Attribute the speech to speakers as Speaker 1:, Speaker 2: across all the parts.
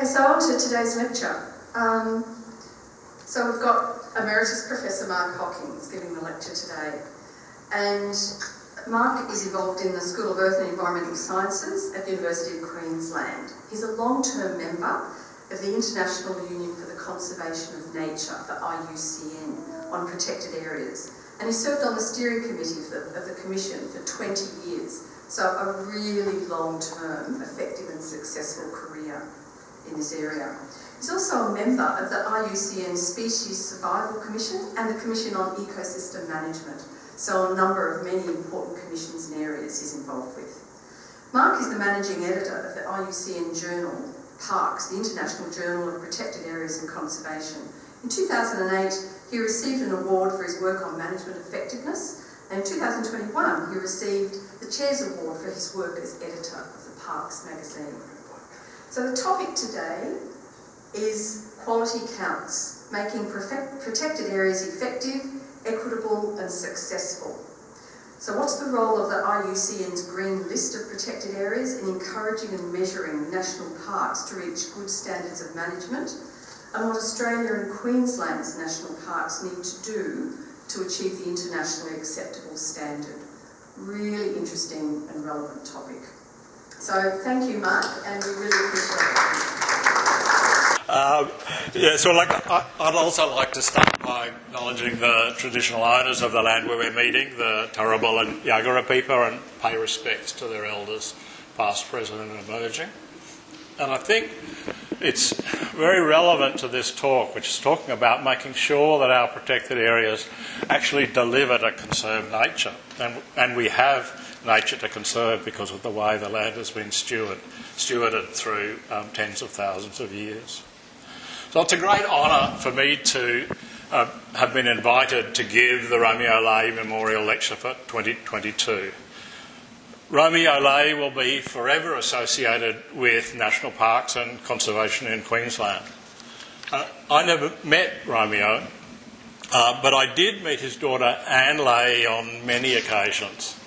Speaker 1: so on to today's lecture. So we've got Emeritus Professor Mark Hawkins giving the lecture today. And Mark is involved in the School of Earth and Environmental Sciences at the University of Queensland. He's a long-term member of the International Union for the Conservation of Nature, the IUCN, on protected areas. And he served on the steering committee of the Commission for 20 years. So a really long-term, effective and successful career in this area. He's also a member of the IUCN Species Survival Commission and the Commission on Ecosystem Management. So a number of many important commissions and areas he's involved with. Mark is the managing editor of the IUCN journal, Parks, the International Journal of Protected Areas and Conservation. In 2008, he received an award for his work on management effectiveness, and in 2021, he received the Chair's Award for his work as editor of the Parks magazine. So the topic today is Quality Counts, making protected areas effective, equitable and successful. So what's the role of the IUCN's Green List of Protected Areas in encouraging and measuring national parks to reach good standards of management, and what Australia and Queensland's national parks need to do to achieve the internationally acceptable standard? Really interesting and relevant topic. So thank you, Mark, and we really appreciate it.
Speaker 2: I'd also like to start by acknowledging the traditional owners of the land where we're meeting, the Turrbal and Yagara people, and pay respects to their elders, past, present and emerging. And I think it's very relevant to this talk, which is talking about making sure that our protected areas actually deliver to conserve nature. And we have nature to conserve because of the way the land has been stewarded through tens of thousands of years. So it's a great honour for me to have been invited to give the Romeo Lahey Memorial Lecture for 2022. Romeo Lahey will be forever associated with national parks and conservation in Queensland. I never met Romeo, but I did meet his daughter Anne Lahey on many occasions.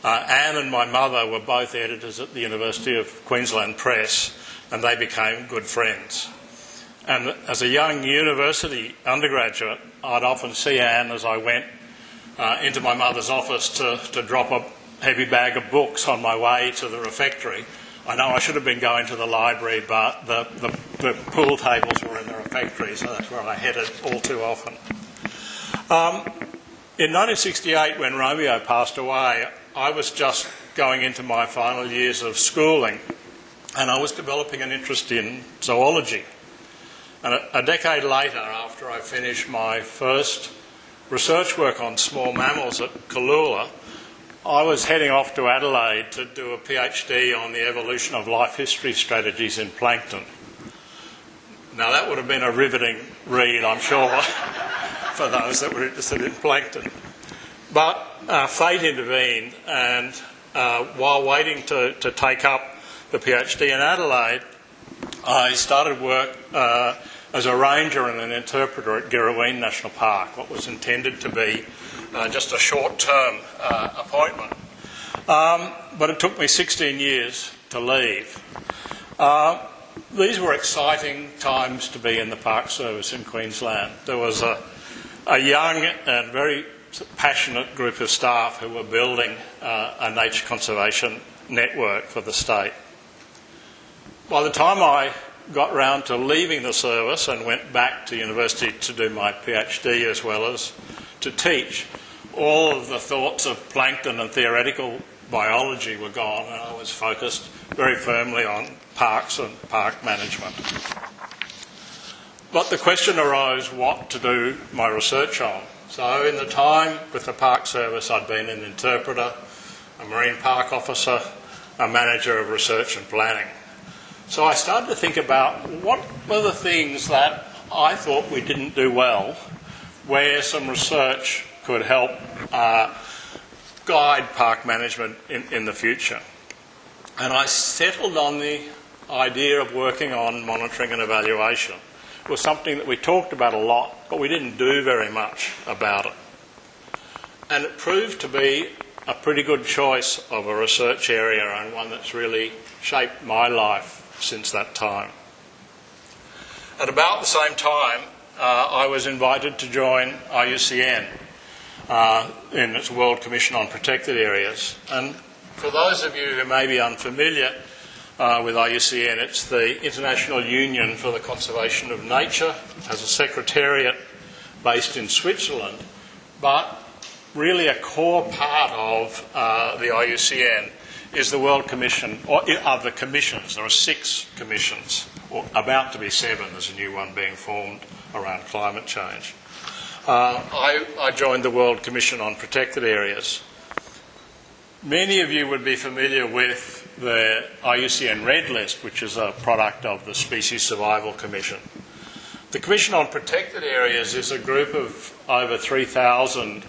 Speaker 2: Anne and my mother were both editors at the University of Queensland Press, and they became good friends. And as a young university undergraduate, I'd often see Anne as I went into my mother's office to drop a heavy bag of books on my way to the refectory. I know I should have been going to the library, but the pool tables were in the refectory, so that's where I headed all too often. In 1968, when Romeo passed away, I was just going into my final years of schooling, and I was developing an interest in zoology. And a decade later, after I finished my first research work on small mammals at Cooloola, I was heading off to Adelaide to do a PhD on the evolution of life history strategies in plankton. Now that would have been a riveting read, I'm sure, for those that were interested in plankton. But fate intervened, and while waiting to take up the PhD in Adelaide, I started work as a ranger and an interpreter at Girraween National Park, what was intended to be just a short-term appointment. But it took me 16 years to leave. These were exciting times to be in the Park Service in Queensland. There was a young and very passionate group of staff who were building a nature conservation network for the state. By the time I got round to leaving the service and went back to university to do my PhD as well as to teach, all of the thoughts of plankton and theoretical biology were gone, and I was focused very firmly on parks and park management. But the question arose what to do my research on. So in the time with the Park Service, I'd been an interpreter, a marine park officer, a manager of research and planning. So I started to think about what were the things that I thought we didn't do well, where some research could help guide park management in the future. And I settled on the idea of working on monitoring and evaluation. It was something that we talked about a lot, but we didn't do very much about it. And it proved to be a pretty good choice of a research area, and one that's really shaped my life since that time. At about the same time, I was invited to join IUCN in its World Commission on Protected Areas. And for those of you who may be unfamiliar with IUCN, it's the International Union for the Conservation of Nature, has a secretariat based in Switzerland, but really a core part of the IUCN is the World Commission, or of the commissions. There are 6 commissions, or about to be 7, there's a new one being formed around climate change. I joined the World Commission on Protected Areas. Many of you would be familiar with the IUCN Red List, which is a product of the Species Survival Commission. The Commission on Protected Areas is a group of over 3,000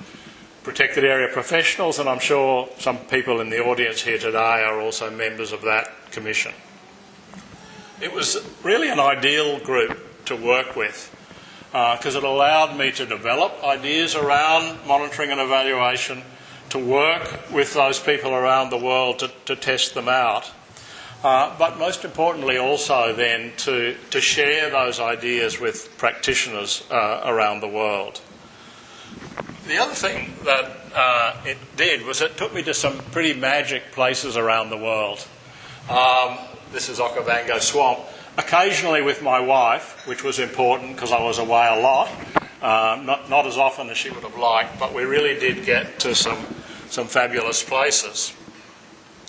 Speaker 2: protected area professionals, and I'm sure some people in the audience here today are also members of that commission. It was really an ideal group to work with because it allowed me to develop ideas around monitoring and evaluation, to work with those people around the world to test them out, but most importantly also then to share those ideas with practitioners around the world. The other thing that it did was it took me to some pretty magic places around the world. This is Okavango Swamp. Occasionally with my wife, which was important because I was away a lot, not as often as she would have liked, but we really did get to some fabulous places.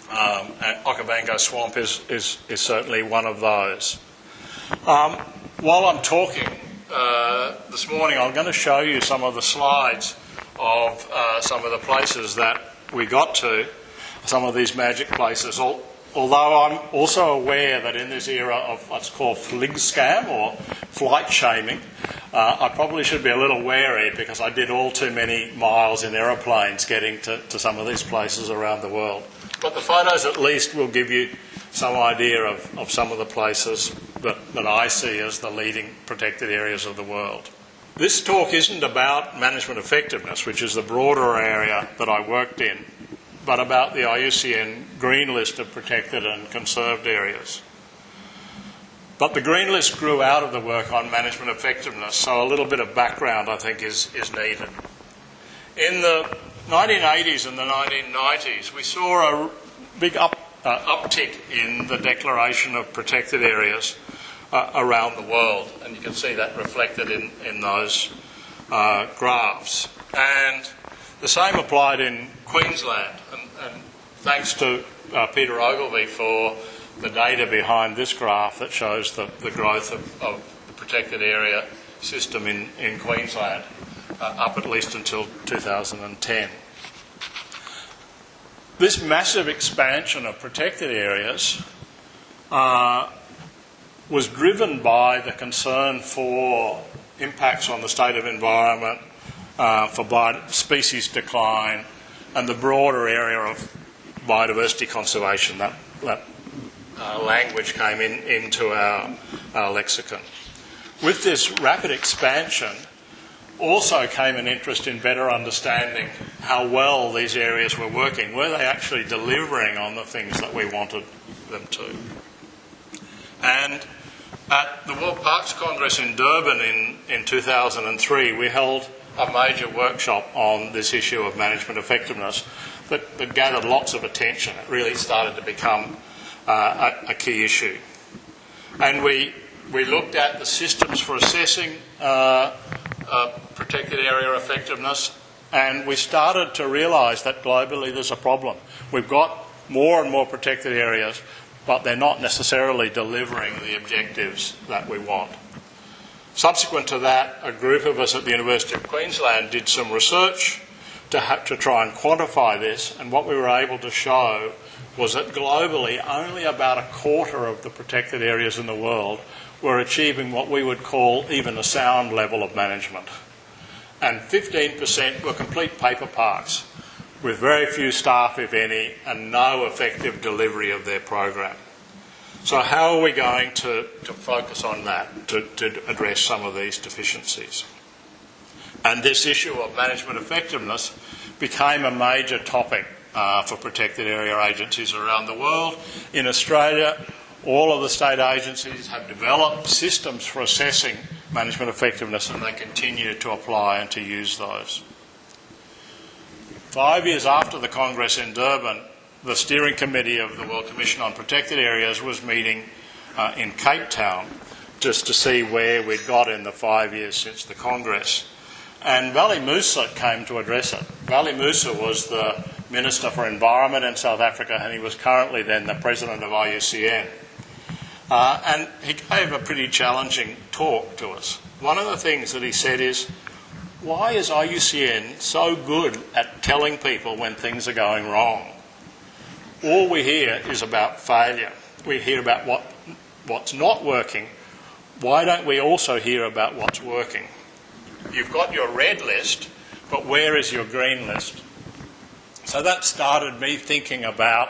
Speaker 2: And Okavango Swamp is certainly one of those. While I'm talking this morning, I'm going to show you some of the slides of some of the places that we got to, some of these magic places, although I'm also aware that in this era of what's called flig scam or flight shaming, I probably should be a little wary because I did all too many miles in aeroplanes getting to some of these places around the world. But the photos at least will give you some idea of some of the places that I see as the leading protected areas of the world. This talk isn't about management effectiveness, which is the broader area that I worked in, but about the IUCN Green List of protected and conserved areas. But the Green List grew out of the work on management effectiveness, so a little bit of background I think is needed. In the 1980s and the 1990s, we saw a big uptick in the declaration of protected areas around the world, and you can see that reflected in those graphs. And the same applied in Queensland, and thanks to Peter Ogilvie for the data behind this graph that shows the growth of the protected area system in Queensland, up at least until 2010. This massive expansion of protected areas was driven by the concern for impacts on the state of environment, for species decline, and the broader area of biodiversity conservation. That language came into our lexicon. With this rapid expansion also came an interest in better understanding how well these areas were working. Were they actually delivering on the things that we wanted them to? And at the World Parks Congress in Durban in 2003, we held a major workshop on this issue of management effectiveness that gathered lots of attention. It really started to become a key issue. And we looked at the systems for assessing protected area effectiveness, and we started to realise that globally there's a problem. We've got more and more protected areas, but they're not necessarily delivering the objectives that we want. Subsequent to that, a group of us at the University of Queensland did some research to try and quantify this, and what we were able to show was that globally only about a quarter of the protected areas in the world were achieving what we would call even a sound level of management. And 15% were complete paper parks, with very few staff, if any, and no effective delivery of their program. So how are we going to focus on that, to address some of these deficiencies? And this issue of management effectiveness became a major topic for protected area agencies around the world. In Australia, All of the state agencies have developed systems for assessing management effectiveness, and they continue to apply and to use those. 5 years after the Congress in Durban, the steering committee of the World Commission on Protected Areas was meeting in Cape Town just to see where we'd got in the 5 years since the Congress. And Vali Musa came to address it. Vali Musa was the Minister for Environment in South Africa, and he was currently then the President of IUCN. And he gave a pretty challenging talk to us. One of the things that he said is, why is IUCN so good at telling people when things are going wrong? All we hear is about failure. We hear about what's not working. Why don't we also hear about what's working? You've got your red list, but where is your green list? So that started me thinking about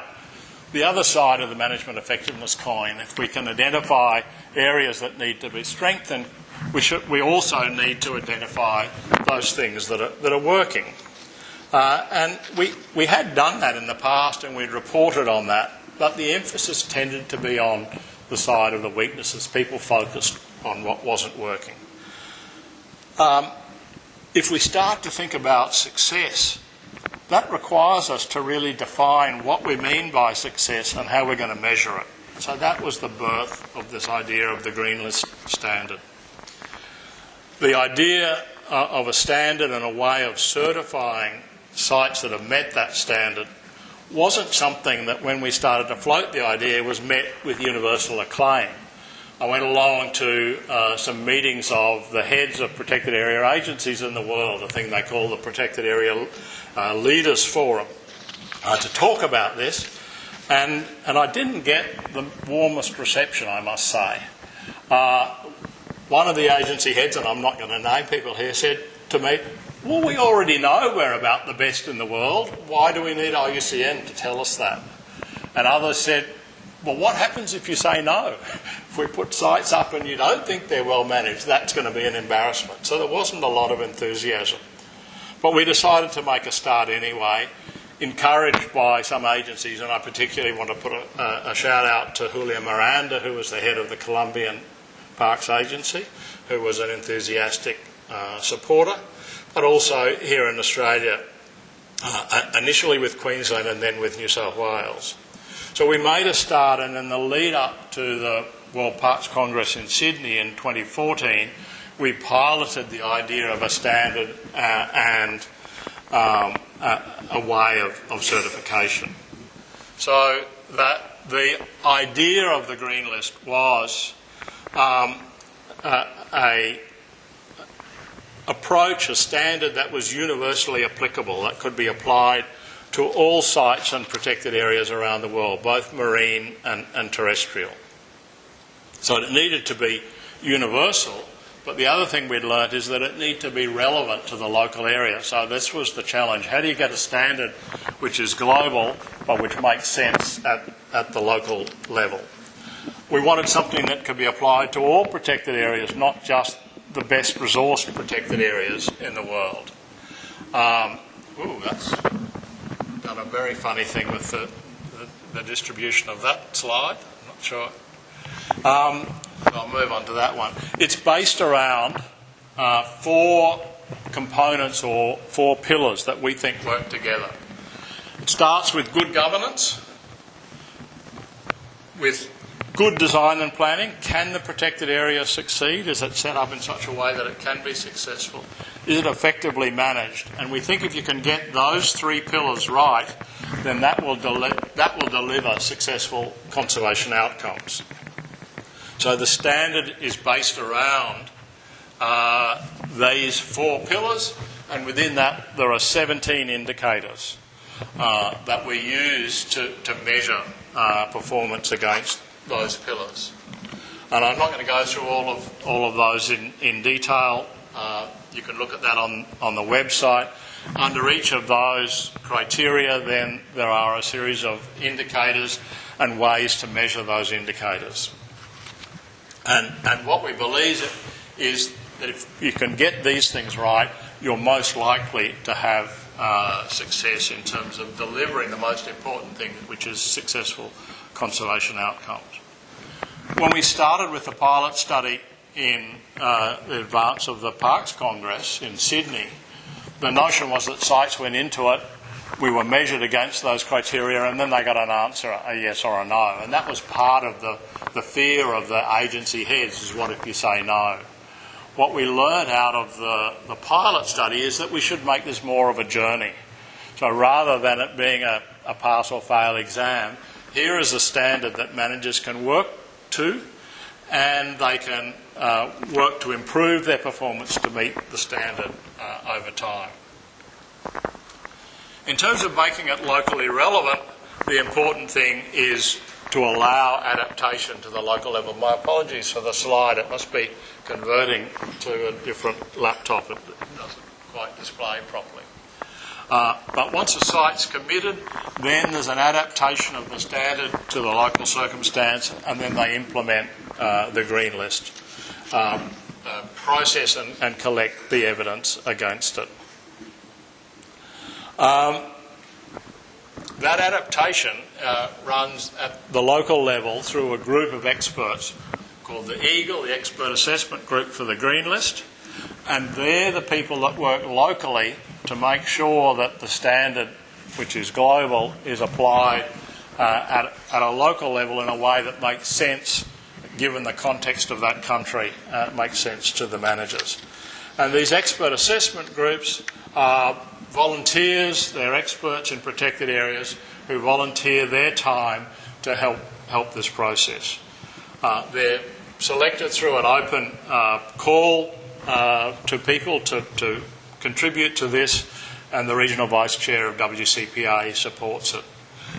Speaker 2: the other side of the management effectiveness coin. If we can identify areas that need to be strengthened, we also need to identify those things that are working. And we had done that in the past, and we'd reported on that, but the emphasis tended to be on the side of the weaknesses. People focused on what wasn't working. If we start to think about success, that requires us to really define what we mean by success and how we're going to measure it. So that was the birth of this idea of the Green List standard. The idea of a standard and a way of certifying sites that have met that standard wasn't something that, when we started to float the idea, was met with universal acclaim. I went along to some meetings of the heads of protected area agencies in the world, a thing they call the Protected Area Leaders Forum, to talk about this, and I didn't get the warmest reception, I must say. One of the agency heads, and I'm not going to name people here, said to me, well, we already know we're about the best in the world. Why do we need IUCN to tell us that? And others said, well, what happens if you say no? If we put sites up and you don't think they're well managed, that's going to be an embarrassment. So there wasn't a lot of enthusiasm. But we decided to make a start anyway, encouraged by some agencies, and I particularly want to put a shout out to Julia Miranda, who was the head of the Colombian Parks Agency, who was an enthusiastic supporter, but also here in Australia, initially with Queensland and then with New South Wales. So we made a start, and in the lead up to the World Parks Congress in Sydney in 2014, we piloted the idea of a standard and a way of certification. So that the idea of the Green List was a approach, a standard that was universally applicable, that could be applied to all sites and protected areas around the world, both marine and terrestrial. So it needed to be universal, but the other thing we'd learnt is that it needed to be relevant to the local area. So this was the challenge. How do you get a standard which is global, but which makes sense at the local level? We wanted something that could be applied to all protected areas, not just the best resourced protected areas in the world. That's done a very funny thing with the distribution of that slide. I'm not sure. I'll move on to that one. It's based around 4 components or 4 pillars that we think work together. It starts with good governance, with good design and planning. Can the protected area succeed? Is it set up in such a way that it can be successful? Is it effectively managed? And we think if you can get those 3 pillars right, then that will deliver successful conservation outcomes. So the standard is based around these 4 pillars, and within that there are 17 indicators that we use to measure performance against those pillars. And I'm not going to go through all of those in detail. You can look at that on the website. Under each of those criteria, then there are a series of indicators and ways to measure those indicators. And what we believe is that if you can get these things right, you're most likely to have success in terms of delivering the most important thing, which is successful conservation outcomes. when we started with the pilot study in advance of the Parks Congress in Sydney, the notion was that sites went into it, we were measured against those criteria, and then they got an answer, a yes or a no. And that was part of the fear of the agency heads, is what if you say no. What we learned out of the pilot study is that we should make this more of a journey. So rather than it being a pass or fail exam, here is a standard that managers can work to, and they can work to improve their performance to meet the standard over time. In terms of making it locally relevant, the important thing is to allow adaptation to the local level. My apologies for the slide, it must be converting to a different laptop, it doesn't quite display properly. But once a site's committed, then there's an adaptation of the standard to the local circumstance, and then they implement the green list process and collect the evidence against it. That adaptation runs at the local level through a group of experts called the EAGLE, the Expert Assessment Group for the Green List, and they're the people that work locally to make sure that the standard, which is global, is applied at a local level in a way that makes sense, given the context of that country, makes sense to the managers. And these expert assessment groups are volunteers, they're experts in protected areas who volunteer their time to help this process. They're selected through an open call to people to contribute to this, and the Regional Vice Chair of WCPA supports it.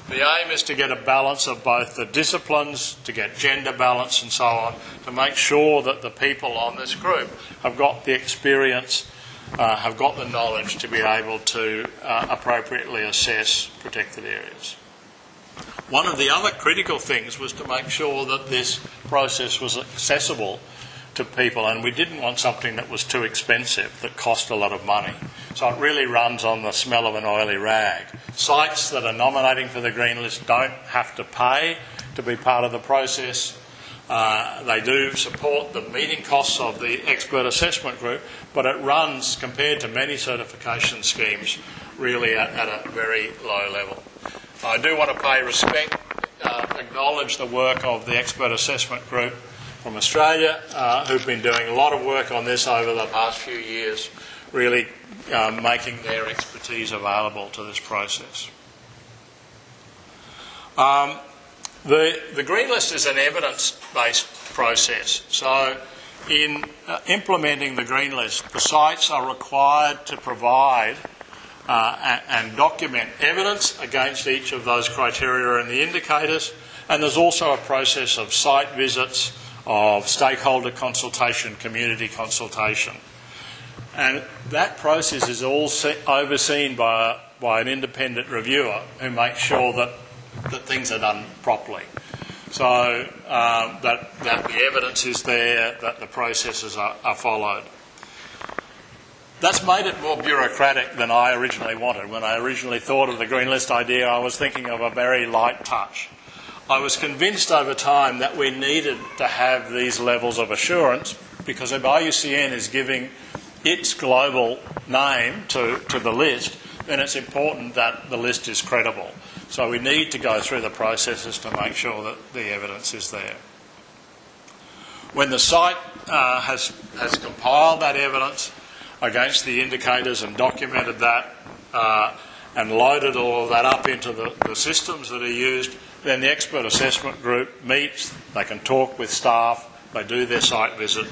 Speaker 2: The aim is to get a balance of both the disciplines, to get gender balance and so on, to make sure that the people on this group have got the experience, have got the knowledge to be able to appropriately assess protected areas. One of the other critical things was to make sure that this process was accessible to people, and we didn't want something that was too expensive, that cost a lot of money. So it really runs on the smell of an oily rag. Sites that are nominating for the green list don't have to pay to be part of the process. They do support the meeting costs of the expert assessment group, but it runs, compared to many certification schemes, really at a very low level. I do want to pay respect, acknowledge the work of the expert assessment group from Australia, who've been doing a lot of work on this over the past few years, really making their expertise available to this process. The green list is an evidence-based process. So in implementing the green list, the sites are required to provide and document evidence against each of those criteria and the indicators, and there's also a process of site visits, of stakeholder consultation, community consultation. And that process is all overseen by an independent reviewer who makes sure that things are done properly. So that the evidence is there, that the processes are followed. That's made it more bureaucratic than I originally wanted. When I originally thought of the green list idea, I was thinking of a very light touch. I was convinced over time that we needed to have these levels of assurance, because if IUCN is giving its global name to the list, then it's important that the list is credible. So we need to go through the processes to make sure that the evidence is there. When the site has compiled that evidence against the indicators and documented that and loaded all of that up into the systems that are used, then the expert assessment group meets, they can talk with staff, they do their site visit,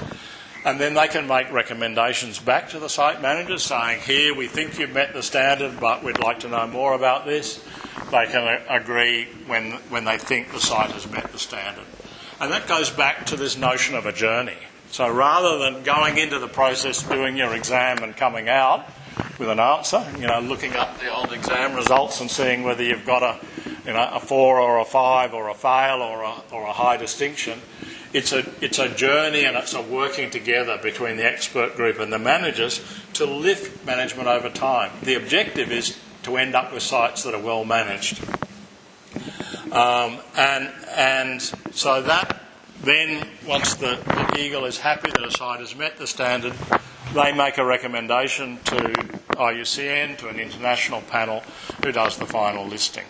Speaker 2: and then they can make recommendations back to the site managers saying, here, we think you've met the standard, but we'd like to know more about this. They can agree when they think the site has met the standard. And that goes back to this notion of a journey. So rather than going into the process, doing your exam and coming out with an answer, looking up the old exam results and seeing whether you've got a 4 or a 5 or a fail or a high distinction, it's a journey, and it's a working together between the expert group and the managers to lift management over time. The objective is to end up with sites that are well managed. And so that Then, once the Eagle is happy that a site has met the standard, they make a recommendation to IUCN, to an international panel, who does the final listing.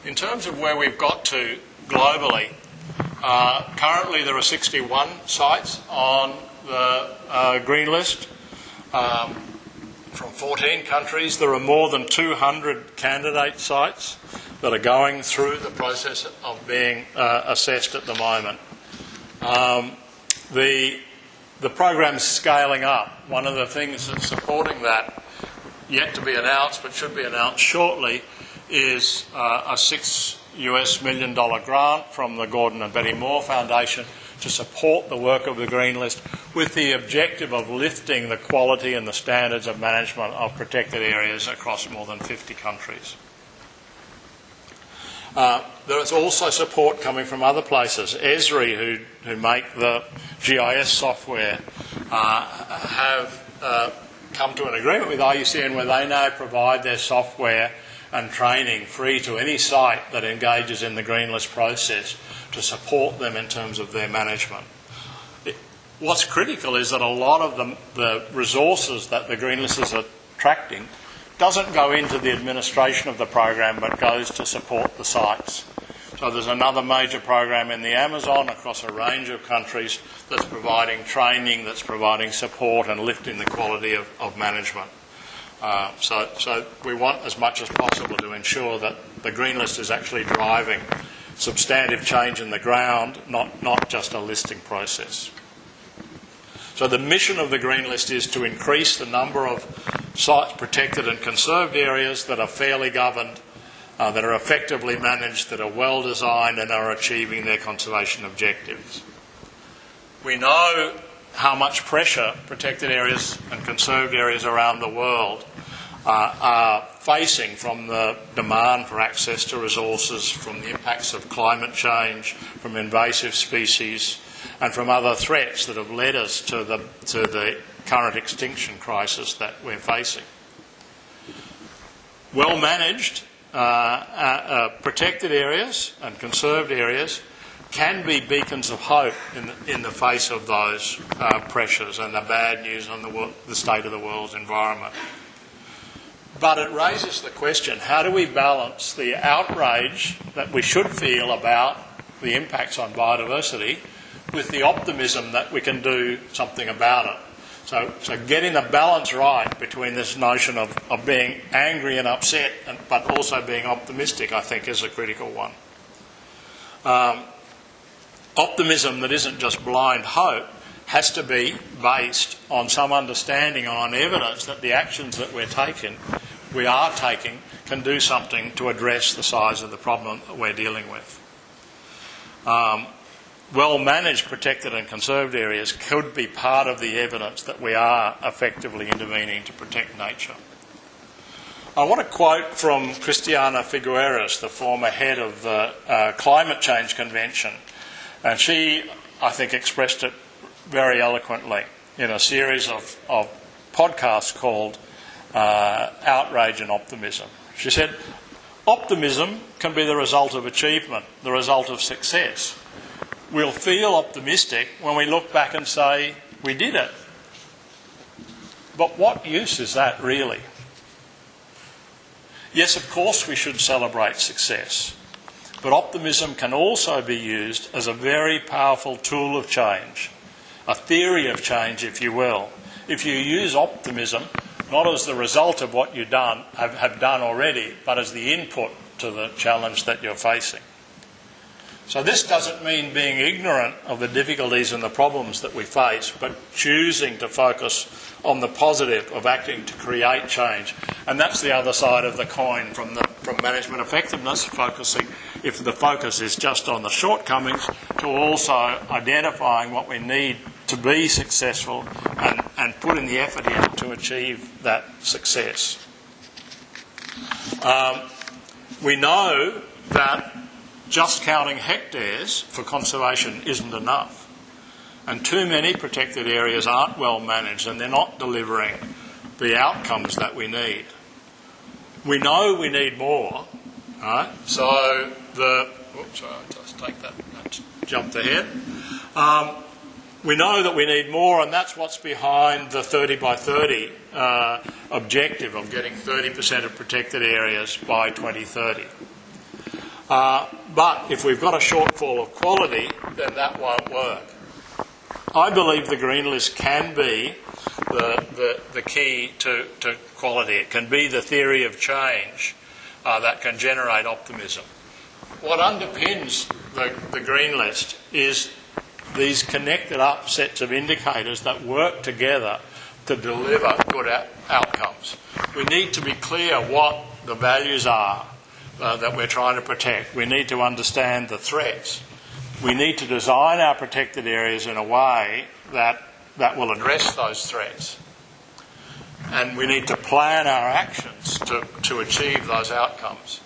Speaker 2: In terms of where we've got to globally, currently there are 61 sites on the green list from 14 countries. There are more than 200 candidate sites that are going through the process of being assessed at the moment. The program's scaling up. One of the things that's supporting that, yet to be announced but should be announced shortly, is a $6 million grant from the Gordon and Betty Moore Foundation to support the work of the Green List, with the objective of lifting the quality and the standards of management of protected areas across more than 50 countries. There is also support coming from other places. Esri, who make the GIS software, have come to an agreement with IUCN where they now provide their software and training free to any site that engages in the Green List process to support them in terms of their management. What's critical is that a lot of the resources that the Green List is attracting doesn't go into the administration of the program but goes to support the sites. So there's another major program in the Amazon across a range of countries that's providing training, that's providing support and lifting the quality of management. So we want as much as possible to ensure that the Green List is actually driving substantive change in the ground, not just a listing process. So the mission of the Green List is to increase the number of sites, protected and conserved areas that are fairly governed, that are effectively managed, that are well designed and are achieving their conservation objectives. We know how much pressure protected areas and conserved areas around the world are facing from the demand for access to resources, from the impacts of climate change, from invasive species, and from other threats that have led us to the current extinction crisis that we're facing. Well managed protected areas and conserved areas can be beacons of hope in the face of those pressures and the bad news on the state of the world's environment. But it raises the question, how do we balance the outrage that we should feel about the impacts on biodiversity with the optimism that we can do something about it? So getting the balance right between this notion of being angry and upset but also being optimistic, I think, is a critical one. Optimism that isn't just blind hope has to be based on some understanding and on evidence that the actions that we are taking can do something to address the size of the problem that we're dealing with. Well-managed protected and conserved areas could be part of the evidence that we are effectively intervening to protect nature. I want to quote from Christiana Figueres, the former head of the Climate Change Convention, and she, I think, expressed it very eloquently in a series of podcasts called Outrage and Optimism. She said, optimism can be the result of achievement, the result of success. We'll feel optimistic when we look back and say, we did it. But what use is that really? Yes, of course we should celebrate success, but optimism can also be used as a very powerful tool of change, a theory of change, if you will. If you use optimism not as the result of what you have done already, but as the input to the challenge that you're facing. So this doesn't mean being ignorant of the difficulties and the problems that we face, but choosing to focus on the positive of acting to create change. And that's the other side of the coin from management effectiveness, focusing, if the focus is just on the shortcomings, to also identifying what we need to be successful and putting the effort in to achieve that success. We know that just counting hectares for conservation isn't enough. And too many protected areas aren't well managed and they're not delivering the outcomes that we need. We know we need more, right? So I'll just take that jumped ahead. We know that we need more, and that's what's behind the 30 by 30 objective of getting 30% of protected areas by 2030. But if we've got a shortfall of quality, then that won't work. I believe the green list can be the key to quality. It can be the theory of change that can generate optimism. What underpins the green list is these connected up sets of indicators that work together to deliver good outcomes. We need to be clear what the values are that we're trying to protect. We need to understand the threats. We need to design our protected areas in a way that will address those threats. And we need to plan our actions to achieve those outcomes.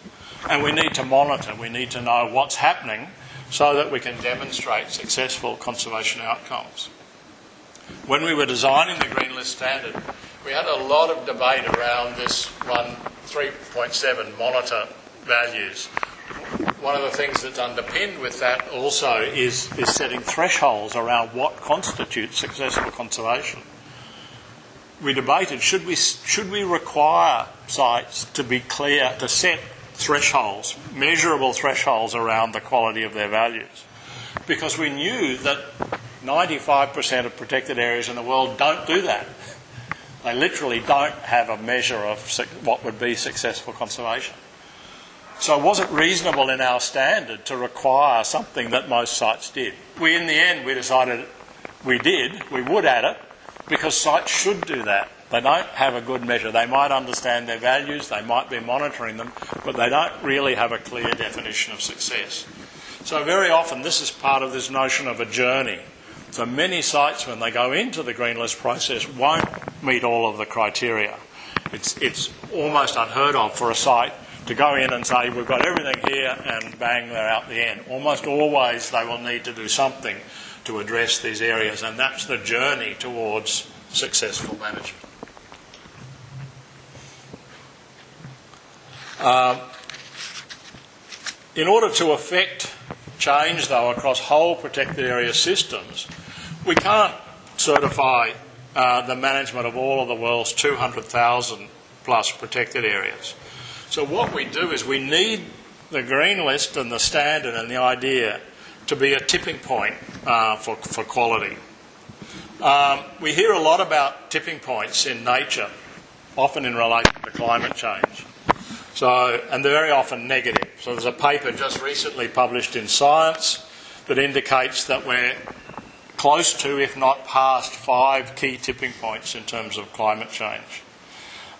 Speaker 2: And we need to monitor. We need to know what's happening so that we can demonstrate successful conservation outcomes. When we were designing the Green List Standard, we had a lot of debate around this 3.7 monitor values. One of the things that's underpinned with that also is setting thresholds around what constitutes successful conservation. We debated, should we require sites to be clear, to set thresholds, measurable thresholds around the quality of their values? Because we knew that 95% of protected areas in the world don't do that. They literally don't have a measure of what would be successful conservation. So was it reasonable in our standard to require something that most sites did? In the end, we decided we would add it, because sites should do that. They don't have a good measure. They might understand their values, they might be monitoring them, but they don't really have a clear definition of success. So very often this is part of this notion of a journey. So many sites, when they go into the green list process, won't meet all of the criteria. It's almost unheard of for a site to go in and say, we've got everything here, and bang, they're out the end. Almost always they will need to do something to address these areas, and that's the journey towards successful management. In order to affect change, though, across whole protected area systems, we can't certify the management of all of the world's 200,000 plus protected areas. So what we do is we need the green list and the standard and the idea to be a tipping point for quality. We hear a lot about tipping points in nature, often in relation to climate change. And they're very often negative. So there's a paper just recently published in Science that indicates that we're close to, if not past, 5 key tipping points in terms of climate change.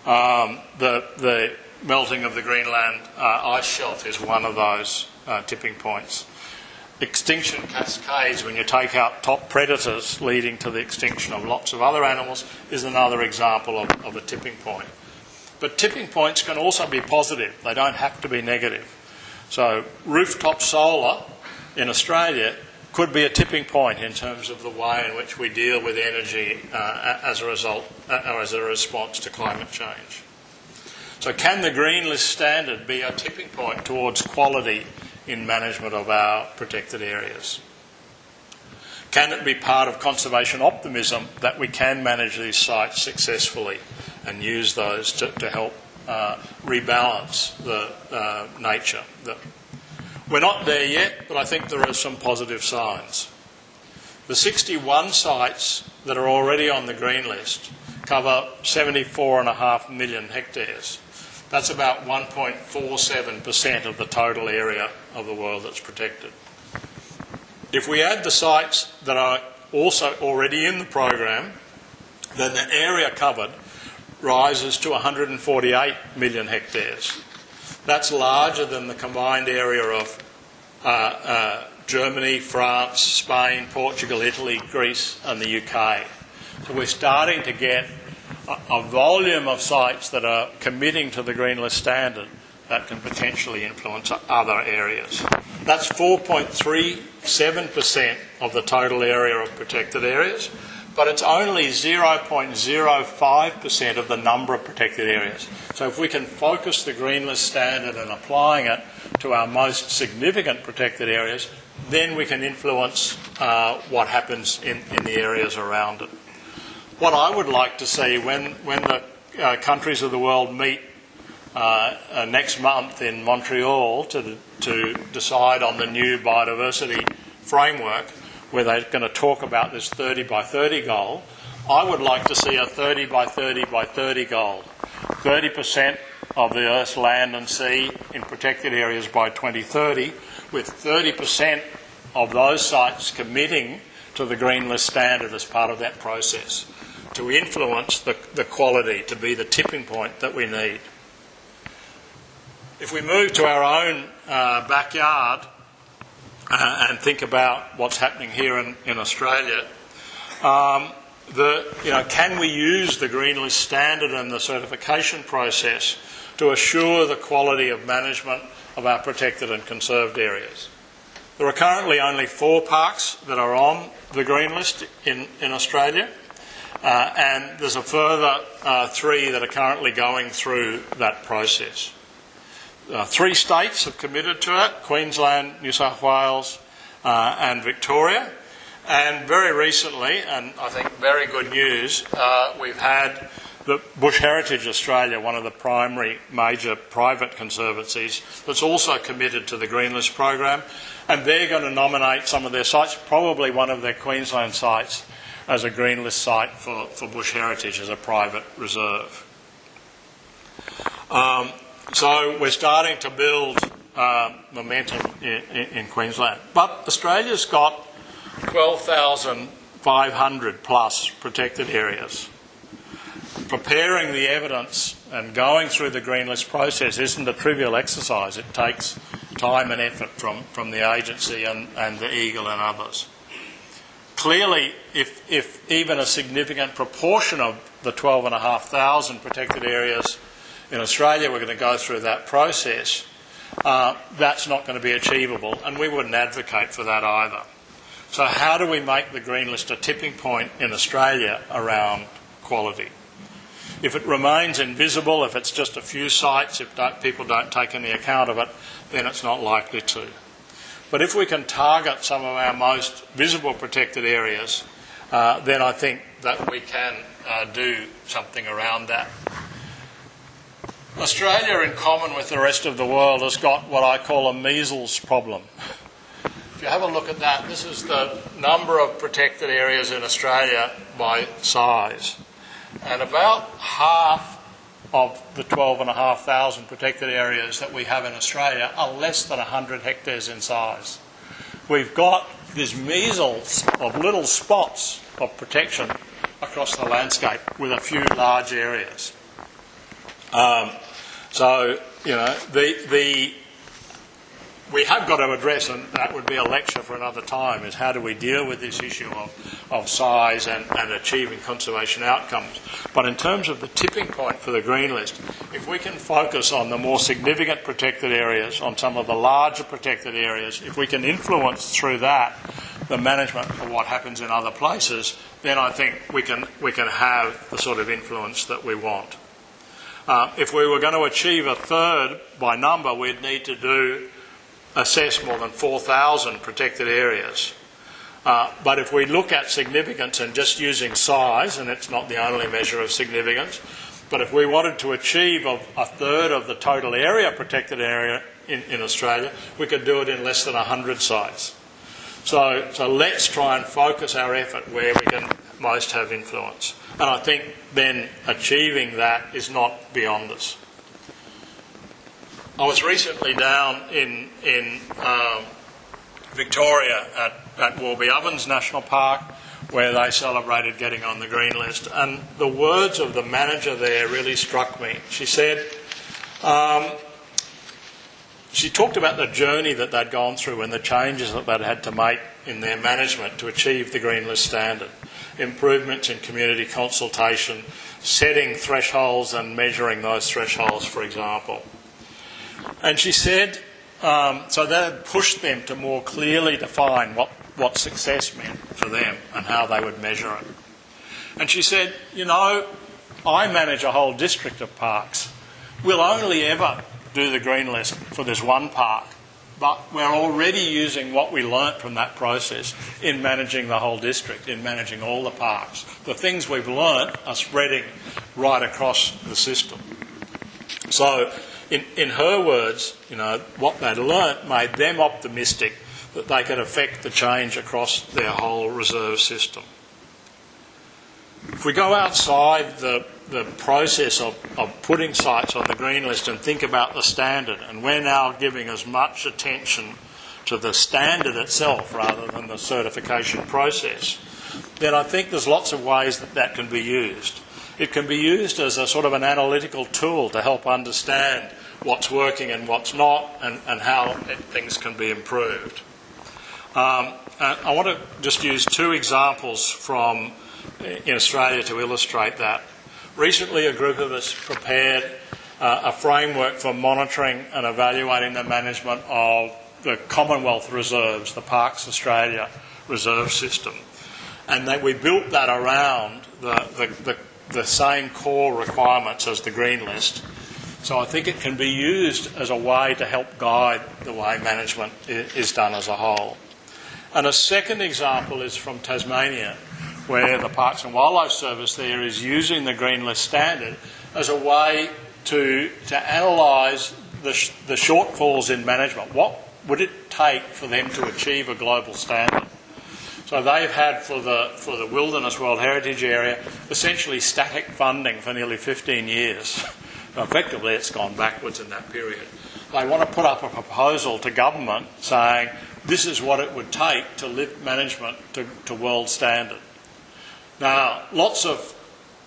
Speaker 2: The melting of the Greenland ice shelf is one of those tipping points. Extinction cascades, when you take out top predators leading to the extinction of lots of other animals, is another example of a tipping point. But tipping points can also be positive. They don't have to be negative. So rooftop solar in Australia could be a tipping point in terms of the way in which we deal with energy as a result, or as a response to climate change. So can the Green List Standard be a tipping point towards quality in management of our protected areas? Can it be part of conservation optimism that we can manage these sites successfully and use those to help rebalance the nature? We're not there yet, but I think there are some positive signs. The 61 sites that are already on the green list cover 74.5 million hectares. That's about 1.47% of the total area of the world that's protected. If we add the sites that are also already in the program, then the area covered rises to 148 million hectares. That's larger than the combined area of Germany, France, Spain, Portugal, Italy, Greece and the UK. So we're starting to get a volume of sites that are committing to the Green List Standard that can potentially influence other areas. That's 4.37% of the total area of protected areas, but it's only 0.05% of the number of protected areas. So if we can focus the Green List Standard and applying it to our most significant protected areas, then we can influence what happens in the areas around it. What I would like to see when the countries of the world meet next month in Montreal to decide on the new biodiversity framework, where they're going to talk about this 30 by 30 goal, I would like to see a 30 by 30 by 30 goal. 30% of the Earth's land and sea in protected areas by 2030, with 30% of those sites committing to the Green List standard as part of that process, to influence the quality, to be the tipping point that we need. If we move to our own backyard and think about what's happening here in Australia, can we use the Green List standard and the certification process to assure the quality of management of our protected and conserved areas? There are currently only 4 parks that are on the Green List in Australia, and there's a further 3 that are currently going through that process. 3 states have committed to it: Queensland, New South Wales and Victoria. And very recently, and I think very good news, we've had the Bush Heritage Australia, one of the primary major private conservancies, that's also committed to the Green List program, and they're going to nominate some of their sites, probably one of their Queensland sites, as a Green List site for Bush Heritage as a private reserve. So we're starting to build momentum in Queensland. But Australia's got 12,500 plus protected areas. Preparing the evidence and going through the Green List process isn't a trivial exercise. It takes time and effort from the agency and the Eagle and others. Clearly, if even a significant proportion of the 12,500 protected areas in Australia were going to go through that process, that's not going to be achievable, and we wouldn't advocate for that either. So how do we make the Green List a tipping point in Australia around quality? If it remains invisible, if it's just a few sites, if people don't take any account of it, then it's not likely to. But if we can target some of our most visible protected areas, then I think that we can do something around that. Australia, in common with the rest of the world, has got what I call a measles problem. If you have a look at that, this is the number of protected areas in Australia by size. And about half of the 12,500 protected areas that we have in Australia are less than 100 hectares in size. We've got this measles of little spots of protection across the landscape with a few large areas. We have got to address, and that would be a lecture for another time, is how do we deal with this issue of size and achieving conservation outcomes. But in terms of the tipping point for the Green List, if we can focus on the more significant protected areas, on some of the larger protected areas, if we can influence through that the management of what happens in other places, then I think we can have the sort of influence that we want. If we were going to achieve a third by number, we'd need to assess more than 4,000 protected areas. But if we look at significance and just using size, and it's not the only measure of significance, but if we wanted to achieve a third of the total area protected area in Australia, we could do it in less than 100 sites. So let's try and focus our effort where we can most have influence. And I think then achieving that is not beyond us. I was recently down in Victoria at Warby Ovens National Park, where they celebrated getting on the Green List, and the words of the manager there really struck me. She said, she talked about the journey that they'd gone through and the changes that they'd had to make in their management to achieve the Green List standard. Improvements in community consultation, setting thresholds and measuring those thresholds, for example. And she said, so that had pushed them to more clearly define what success meant for them and how they would measure it. And she said, I manage a whole district of parks. We'll only ever do the Green List for this one park, but we're already using what we learnt from that process in managing the whole district, in managing all the parks. The things we've learnt are spreading right across the system. So, in her words, what they'd learnt made them optimistic that they could affect the change across their whole reserve system. If we go outside the process of putting sites on the green list and think about the standard, and we're now giving as much attention to the standard itself rather than the certification process, then I think there's lots of ways that can be used. It can be used as a sort of an analytical tool to help understand what's working and what's not, and how things can be improved. I want to just use two examples from in Australia to illustrate that. Recently, a group of us prepared a framework for monitoring and evaluating the management of the Commonwealth reserves, the Parks Australia reserve system, and that we built that around the same core requirements as the green list. So I think it can be used as a way to help guide the way management is done as a whole. And a second example is from Tasmania, where the Parks and Wildlife Service there is using the green list standard as a way to analyse the shortfalls in management. What would it take for them to achieve a global standard? So they've had for the Wilderness World Heritage Area essentially static funding for nearly 15 years. So effectively it's gone backwards in that period. They want to put up a proposal to government saying this is what it would take to lift management to world standard. Now, lots of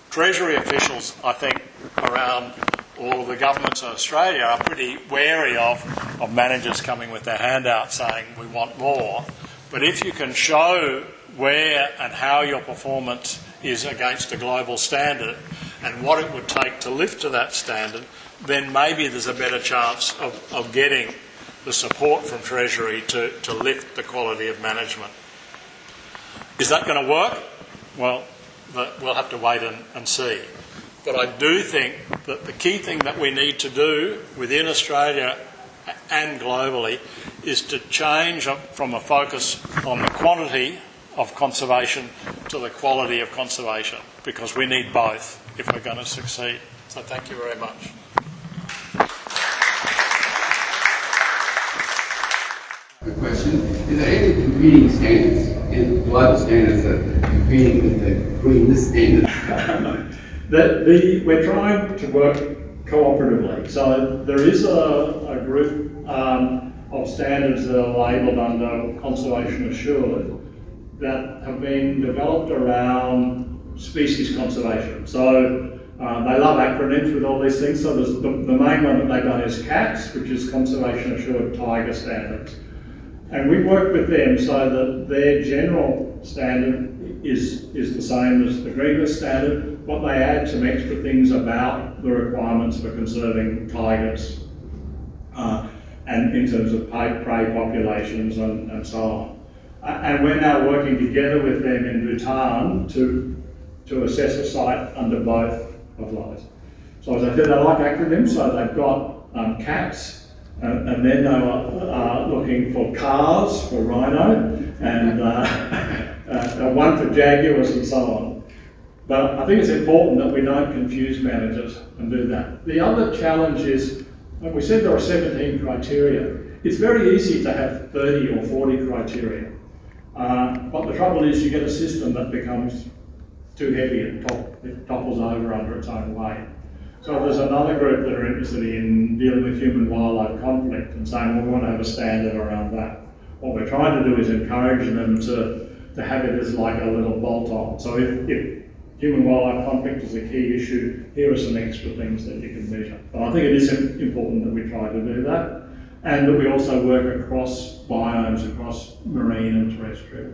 Speaker 2: Treasury officials, I think, around all of the governments in Australia are pretty wary of managers coming with their hand out saying we want more. But if you can show where and how your performance is against a global standard and what it would take to lift to that standard, then maybe there's a better chance of getting the support from Treasury to lift the quality of management. Is that going to work? Well, we'll have to wait and see. But I do think that the key thing that we need to do within Australia and globally is to change from a focus on the quantity of conservation to the quality of conservation, because we need both if we're going to succeed. So thank you very much.
Speaker 3: Good question. Is there any competing standards in global standards that are competing with the green list standards?
Speaker 4: We're trying to work cooperatively. So there is a group of standards that are labelled under Conservation Assured that have been developed around species conservation. So they love acronyms with all these things. So the main one that they've done is CATS, which is Conservation Assured Tiger Standards. And we work with them so that their general standard is the same as the green list standard, but they add some extra things about the requirements for conserving tigers and in terms of prey populations and so on. And we're now working together with them in Bhutan to assess a site under both of those. So as I said, I like acronyms, so they've got CATS, and then they were looking for CARS for rhino, and one for jaguars and so on. But I think it's important that we don't confuse managers and do that. The other challenge is, like we said, there are 17 criteria. It's very easy to have 30 or 40 criteria. But the trouble is you get a system that becomes too heavy and it topples over under its own weight. So there's another group that are interested in dealing with human-wildlife conflict and saying, well, we want to have a standard around that. What we're trying to do is encourage them to have it as like a little bolt-on. So if human-wildlife conflict is a key issue, here are some extra things that you can measure. But I think it is important that we try to do that, and that we also work across biomes, across marine and terrestrial.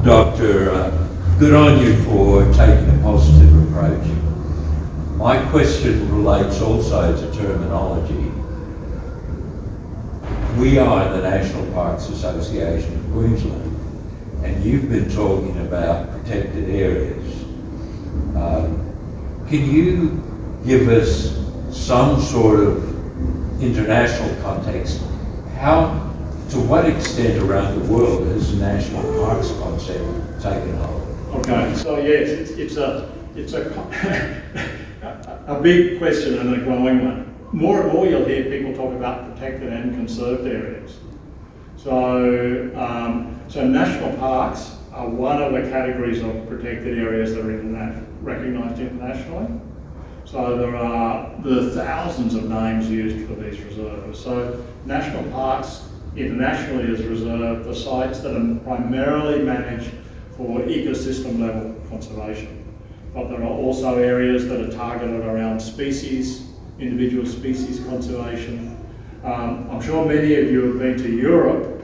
Speaker 5: Doctor, good on you for taking a positive approach. My question relates also to terminology. We are the National Parks Association of Queensland, and you've been talking about protected areas. Can you give us some sort of international context? to what extent around the world has the national parks concept taken hold?
Speaker 4: Okay, so yes, it's a big question and a growing one. More and more you'll hear people talk about protected and conserved areas. So, so national parks are one of the categories of protected areas that are recognised internationally. So there are thousands of names used for these reserves. So national parks internationally is reserved for sites that are primarily managed for ecosystem level conservation. But there are also areas that are targeted around species, individual species conservation. I'm sure many of you have been to Europe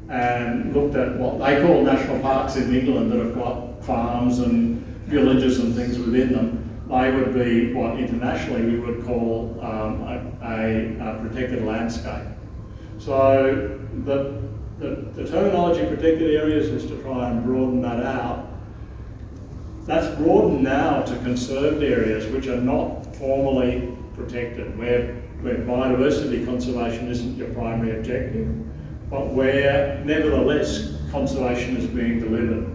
Speaker 4: and looked at what they call national parks in England that have got farms and villages and things within them. They would be what internationally we would call a protected landscape. So the terminology protected areas is to try and broaden that out. That's broadened now to conserved areas which are not formally protected, where biodiversity conservation isn't your primary objective, but where nevertheless conservation is being delivered.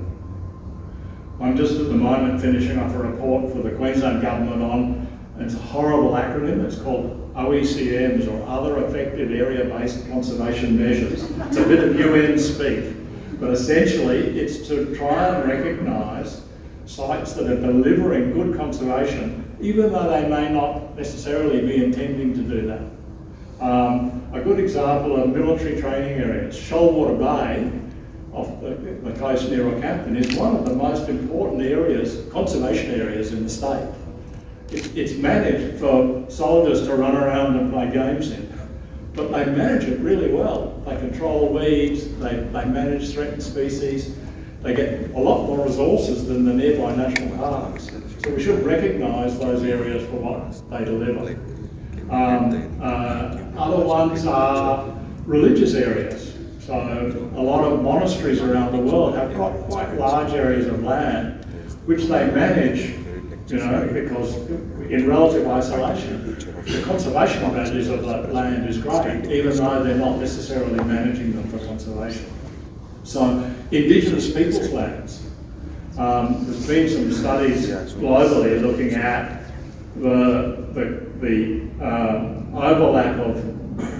Speaker 4: I'm just at the moment finishing up a report for the Queensland Government on, it's a horrible acronym, it's called OECMs, or Other Effective Area-Based Conservation Measures. It's a bit of UN speak, but essentially it's to try and recognise sites that are delivering good conservation, even though they may not necessarily be intending to do that. A good example of military training areas, Shoalwater Bay, off the coast near Rockhampton, is one of the most important areas, conservation areas in the state. It's managed for soldiers to run around and play games in, but they manage it really well. They control weeds, they manage threatened species, they get a lot more resources than the nearby national parks. So we should recognise those areas for what they deliver. Other ones are religious areas. So a lot of monasteries around the world have got quite large areas of land which they manage, because in relative isolation. The conservation values of that land is great, even though they're not necessarily managing them for conservation. So Indigenous peoples' lands. There's been some studies globally looking at the overlap of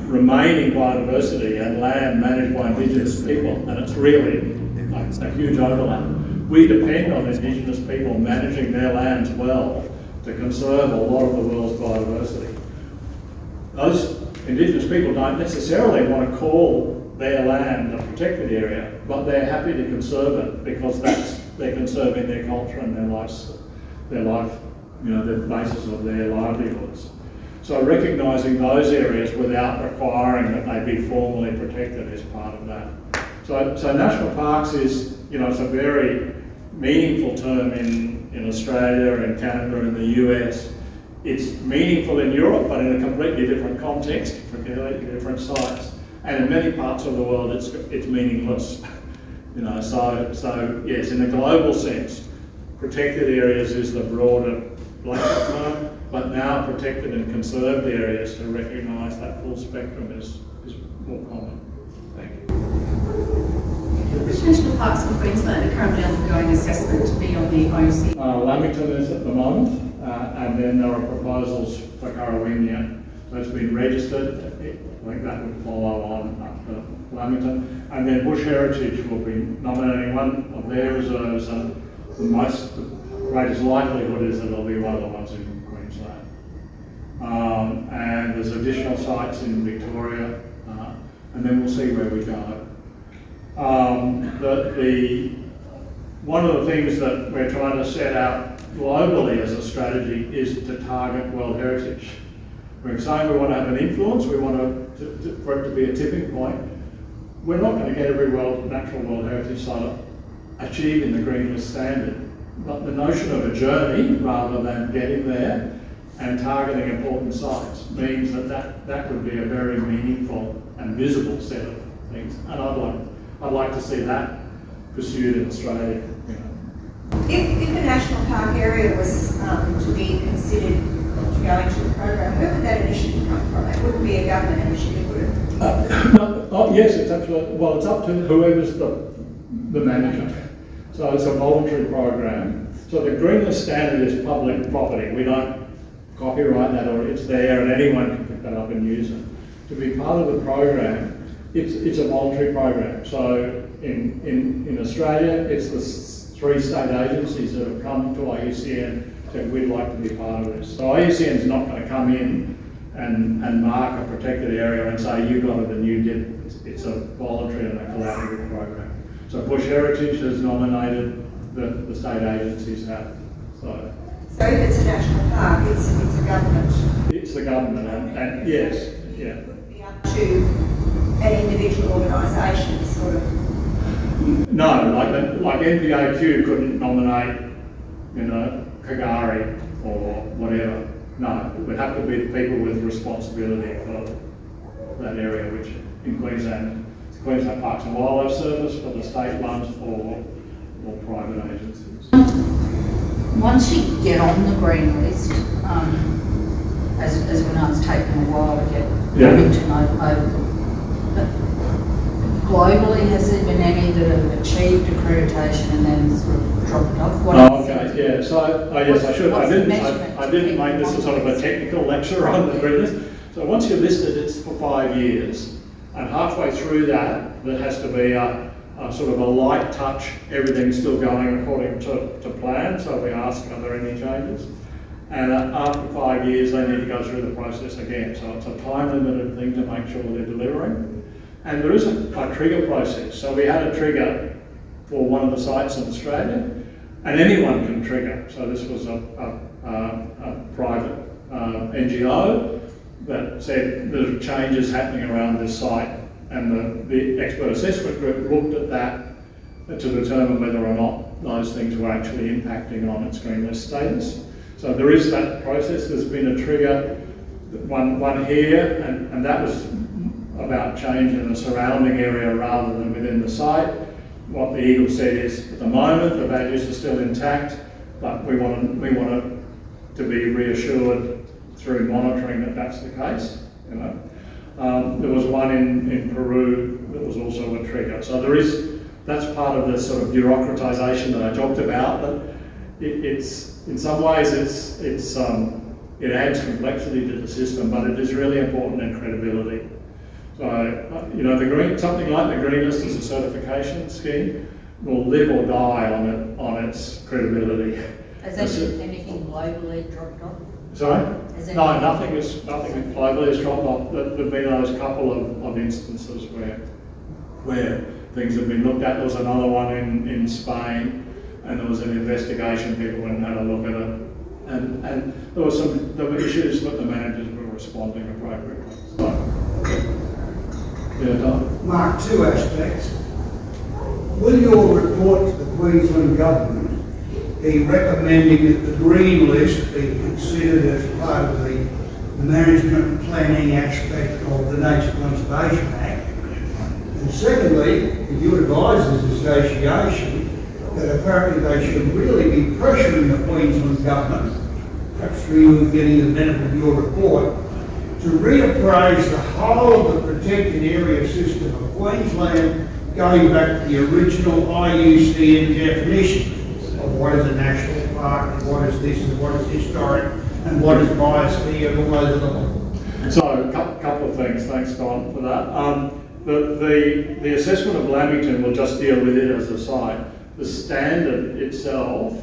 Speaker 4: remaining biodiversity and land managed by Indigenous people, and it's really a huge overlap. We depend on Indigenous people managing their lands well to conserve a lot of the world's biodiversity. Those Indigenous people don't necessarily want to call their land a protected area, but they're happy to conserve it because they're conserving their culture and their life, the basis of their livelihoods. So recognising those areas without requiring that they be formally protected is part of that. So national parks is, it's a very meaningful term in Australia, in Canada, in the US. It's meaningful in Europe, but in a completely different context, for completely different sites. And in many parts of the world, it's meaningless. So yes, in a global sense, protected areas is the broader blanket term, but now protected and conserved areas to recognise that full spectrum is more common. Thank you.
Speaker 1: Which national parks in Queensland are currently undergoing assessment to be on the OC?
Speaker 4: Lamington is at the moment, and then there are proposals for Currawingia. So it's been registered. I think that would follow on after Lamington. And then Bush Heritage will be nominating one of their reserves, and the greatest likelihood is that it'll be one of the ones in Queensland. And there's additional sites in Victoria, and then we'll see where we go. One of the things that we're trying to set out globally as a strategy is to target World Heritage. We're saying we want to have an influence, we want for it to be a tipping point. We're not going to get every natural World Heritage site achieving the green list standard, but the notion of a journey rather than getting there and targeting important sites means that would be a very meaningful and visible set of things. And I'd like to see that pursued in Australia.
Speaker 6: If a national park area was to be considered to go into the program, where would that initiative come from? It wouldn't be a government initiative, would it?
Speaker 4: Oh, yes, it's absolutely, well, it's up to whoever's the manager. So it's a voluntary program. So the green list standard is public property. We don't copyright that, or it's there and anyone can pick that up and use it. To be part of the program, it's a voluntary program. So in Australia, it's the 3 state agencies that have come to IUCN and said we'd like to be part of this. So IUCN is not going to come in and mark a protected area and say you got it and you didn't. It's a voluntary and a collaborative program. So Bush Heritage has nominated, the state agencies have. So
Speaker 6: So if it's a national park, it's a government.
Speaker 4: it's the government, and yes, yeah.
Speaker 6: It would be up to an individual organisation, sort of.
Speaker 4: No, like NPAQ couldn't nominate, Kagari or whatever. No, it would have to be people with responsibility for that area, which in Queensland, it's Queensland Parks and Wildlife Service for the state ones or private agencies.
Speaker 7: Once you get on the green list, as we know, it's taken a while to get Remington over. But globally, has there been any that have achieved accreditation and then sort of dropped off?
Speaker 4: Okay, yeah. So yes, I should. I didn't make this a sort of a technical lecture on the green list. So once you're listed, it's for 5 years, and halfway through that, there has to be a sort of a light touch. Everything's still going according to plan. So we ask, are there any changes? And after 5 years, they need to go through the process again. So it's a time-limited thing to make sure they're delivering. And there is a trigger process. So we had a trigger for one of the sites in Australia, and anyone can trigger. So this was a private NGO that said there are changes happening around this site, and the expert assessment group looked at that to determine whether or not those things were actually impacting on its green list status. So there is that process. There's been a trigger, one here, and that was about change in the surrounding area rather than within the site. What the Eagle said is, at the moment, the values are still intact, but we want to be reassured through monitoring that that's the case. There was one in Peru that was also a trigger. So that's part of the sort of bureaucratisation that I talked about. But it's in some ways it adds complexity to the system, but it is really important in credibility. So something like the green list as a certification scheme will live or die on its credibility.
Speaker 7: Has anything globally dropped off?
Speaker 4: Sorry? No, nothing globally has dropped off. There have been those couple of instances where things have been looked at. There was another one in Spain, and there was an investigation. People went and had a look at it, and there were issues, but the managers were responding appropriately. So,
Speaker 8: Mark, 2 aspects. Will your report to the Queensland Government be recommending that the green list be considered as part of the management planning aspect of the Nature Conservation Act? And secondly, you advise this association that apparently they should really be pressuring the Queensland Government, perhaps through you getting the benefit of your report, to reappraise the whole of the protected area system of Queensland, going back to the original IUCN definition of what is a national park, and what is this, and what is historic, and what is biosphere, and all those other ones.
Speaker 4: So a couple of things, thanks Don for that. The assessment of Lamington will just deal with it as a site. The standard itself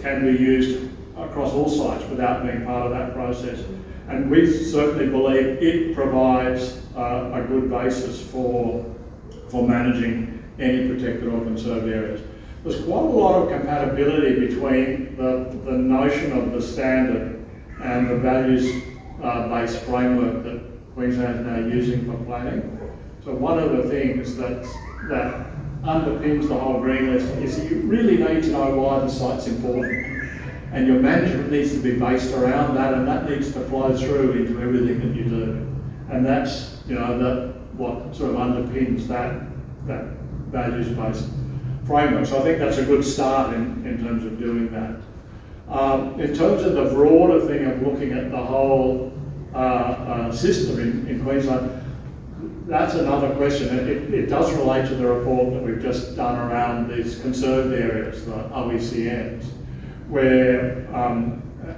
Speaker 4: can be used across all sites without being part of that process. And we certainly believe it provides a good basis for managing any protected or conserved areas. There's quite a lot of compatibility between the notion of the standard and the values-based framework that Queensland is now using for planning. So one of the things that underpins the whole green list is that you really need to know why the site's important. And your management needs to be based around that, and that needs to flow through into everything that you do. And that's, what sort of underpins that values-based framework. So I think that's a good start in terms of doing that. In terms of the broader thing of looking at the whole system in Queensland, That's another question. It does relate to the report that we've just done around these conserved areas, the OECMs, where,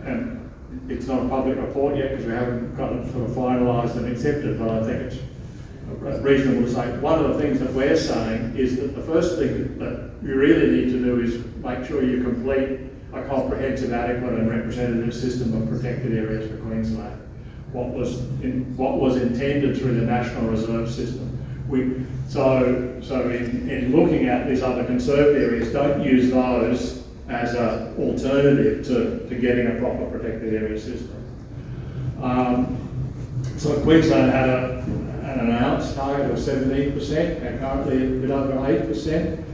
Speaker 4: and it's not a public report yet because we haven't got it sort of finalised and accepted, but I think it's reasonable to say one of the things that we're saying is that the first thing that you really need to do is make sure you complete a comprehensive, adequate and representative system of protected areas for Queensland. What was intended through the National Reserve System. So in looking at these other conserved areas, don't use those as an alternative to getting a proper protected area system. So Queensland had an announced target of 17%, and currently a bit over 8%.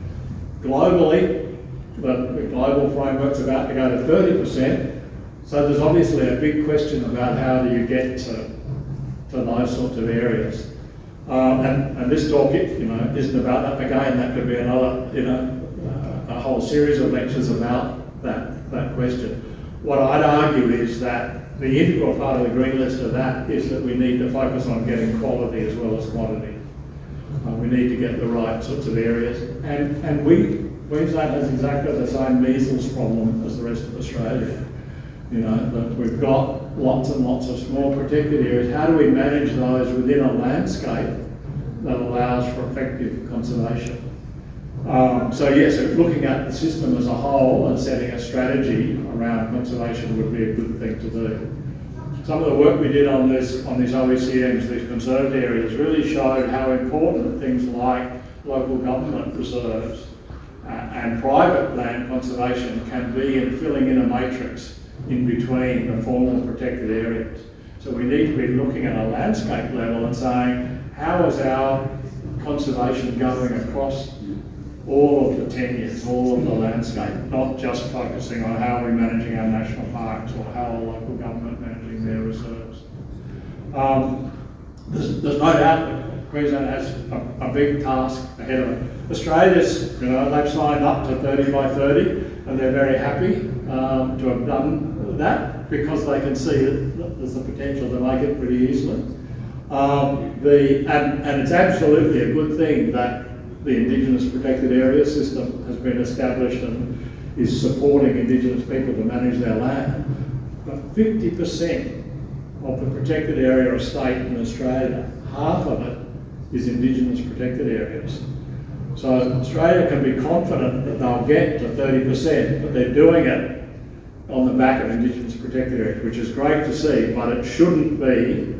Speaker 4: Globally, the global framework's about to go to 30%. So there's obviously a big question about how do you get to those sorts of areas. And this talk, isn't about that. Again, that could be another, a whole series of lectures about that question. What I'd argue is that the integral part of the green list of that is that we need to focus on getting quality as well as quantity. We need to get the right sorts of areas. And Queensland has exactly the same measles problem as the rest of Australia. That we've got lots and lots of small protected areas. How do we manage those within a landscape that allows for effective conservation? So yes, looking at the system as a whole and setting a strategy around conservation would be a good thing to do. Some of the work we did on these OECMs, these conserved areas, really showed how important things like local government reserves and private land conservation can be in filling in a matrix in between the formal protected areas. So we need to be looking at a landscape level and saying, how is our conservation going across all of the tenures, all of the landscape, not just focusing on how we're managing our national parks or how our local government managing their reserves. There's no doubt that Queensland has a big task ahead of it. Australia's, they've signed up to 30 by 30 and they're very happy to have done that because they can see that there's the potential to make it pretty easily. And it's absolutely a good thing that the Indigenous Protected Area System has been established and is supporting Indigenous people to manage their land. But 50% of the protected area estate in Australia, half of it is Indigenous protected areas. So Australia can be confident that they'll get to 30%, but they're doing it on the back of Indigenous protected areas, which is great to see, but it shouldn't be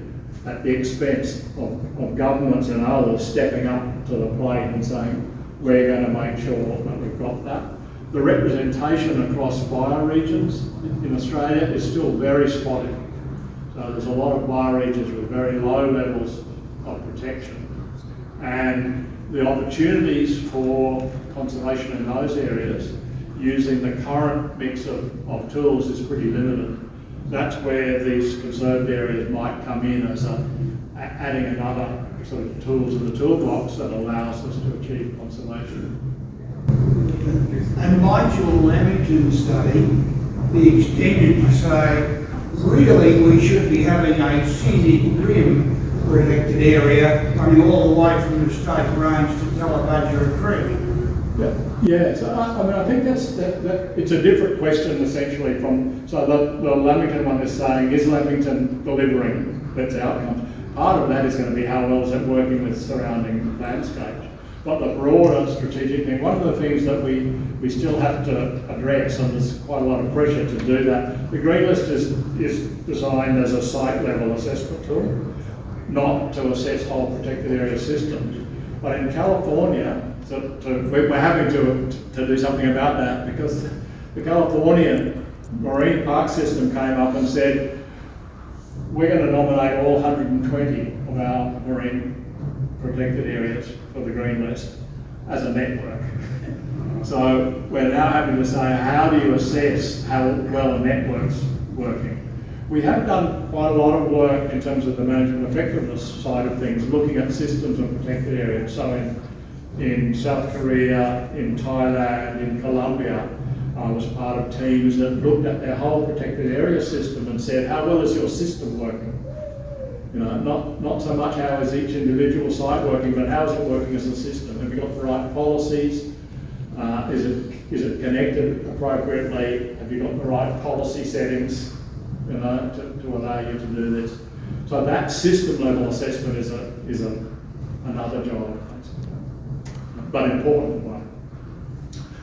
Speaker 4: at the expense of governments and others stepping up to the plate and saying, we're going to make sure that we've got that. The representation across bioregions in Australia is still very spotty. So there's a lot of bioregions with very low levels of protection. And the opportunities for conservation in those areas using the current mix of tools is pretty limited. That's where these conserved areas might come in as adding another sort of tool to the toolbox that allows us to achieve conservation.
Speaker 8: And might your Lamington study be extended to say, really we should be having a scenic rim protected area running all the way from the state range to Tallabudgera Creek?
Speaker 4: Yeah, so I think that it's a different question essentially from, so the Lamington one is saying, is Lamington delivering its outcomes? Part of that is going to be how well is it working with surrounding landscapes. But the broader strategic thing, one of the things that we still have to address, and there's quite a lot of pressure to do that, the Green List is designed as a site level assessment tool, not to assess whole protected area systems. But in California, we're having to do something about that because the California Marine Park System came up and said, we're going to nominate all 120 of our marine protected areas for the Green List as a network. So we're now having to say, how do you assess how well a network's working? We have done quite a lot of work in terms of the management effectiveness side of things, looking at systems of protected areas. So in South Korea, in Thailand, in Colombia, I was part of teams that looked at their whole protected area system and said, how well is your system working? You know, not so much how is each individual site working, but how is it working as a system? Have you got the right policies? Is it connected appropriately? Have you got the right policy settings, you know, to allow you to do this? So that system level assessment is another job, but important one.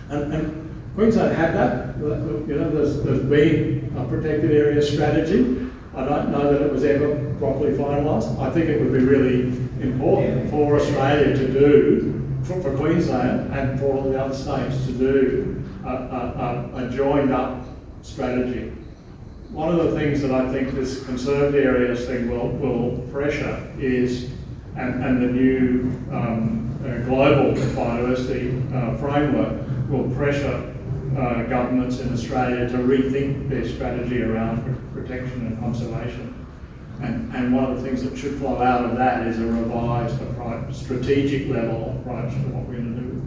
Speaker 4: And Queensland had that. You know, there's been a protected area strategy. I don't know that it was ever properly finalised. I think it would be really important for Australia to do, for Queensland and for all the other states to do a joined up strategy. One of the things that I think this conserved areas thing will pressure is, and the new global biodiversity framework will pressure governments in Australia to rethink their strategy around protection and conservation. And one of the things that should flow out of that is a revised approach, strategic level approach to what we're going to do with